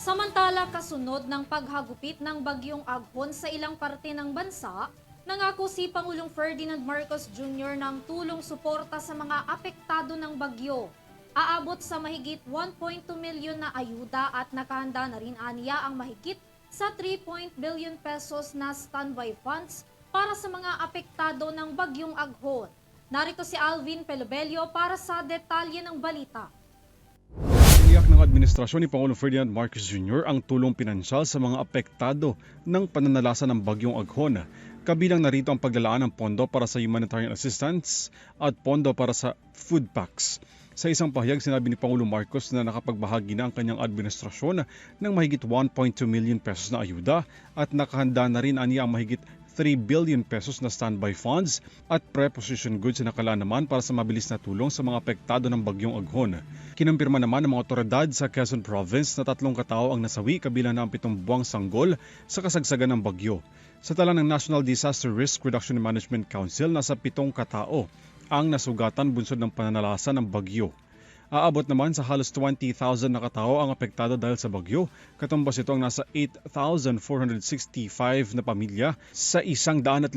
Samantala, kasunod ng paghagupit ng bagyong Aghon sa ilang parte ng bansa, nangako si Pangulong Ferdinand Marcos Jr. ng tulong suporta sa mga apektado ng bagyo. Aabot sa mahigit 1.2 milyon na ayuda at nakahanda na rin aniya ang mahigit sa 3 billion pesos na standby funds para sa mga apektado ng bagyong Aghon. Narito si Alvin Pelobelio para sa detalye ng balita. Tiniyak ng administrasyon ni Pangulong Ferdinand Marcos Jr. ang tulong pinansyal sa mga apektado ng pananalasa ng bagyong Aghon. Kabilang narito ang paglalaan ng pondo para sa humanitarian assistance at pondo para sa food packs. Sa isang pahayag, sinabi ni Pangulong Marcos na nakapagbahagi na ang kanyang administrasyon ng mahigit 1.2 million pesos na ayuda at nakahanda na rin aniya ang mahigit 3 billion pesos na standby funds at preposition goods na nakalaan naman para sa mabilis na tulong sa mga apektado ng bagyong Aghon. Kinumpirma naman ng mga otoridad sa Quezon Province na 3 katao ang nasawi kabilang na ang 7 buwang sanggol sa kasagsagan ng bagyo. Sa tala ng National Disaster Risk Reduction and Management Council, nasa 7 katao ang nasugatan bunsod ng pananalasa ng bagyo. Aabot naman sa halos 20,000 na katao ang apektado dahil sa bagyo, katumbas ito ang nasa 8,465 na pamilya sa 158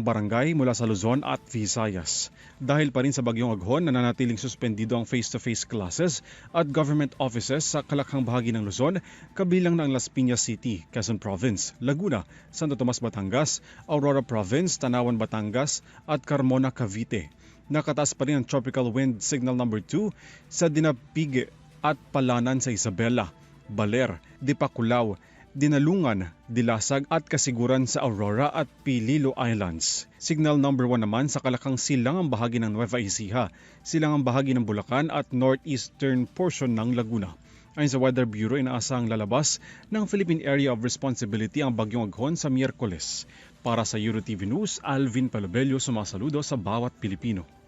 barangay mula sa Luzon at Visayas. Dahil pa rin sa bagyong Aghon, nananatiling suspendido ang face-to-face classes at government offices sa kalakhang bahagi ng Luzon, kabilang ng Las Piñas City, Quezon Province, Laguna, Santo Tomas, Batangas, Aurora Province, Tanawan, Batangas at Carmona, Cavite. Nakataas pa rin ang tropical wind signal number 2 sa Dinapigue at Palanan sa Isabela, Baler, Dipakulaw, Dinalungan, Dilasag at Kasiguran sa Aurora at Pililo Islands. Signal number 1 naman sa Kalakang silangang bahagi ng Nueva Ecija, silangang bahagi ng Bulacan at northeastern portion ng Laguna. Ayon sa Weather Bureau, inaasahang lalabas ng Philippine Area of Responsibility ang bagyong Aghon sa Miyerkules. Para sa EuroTV News, Alvin Pelobelio, sumasaludo sa bawat Pilipino.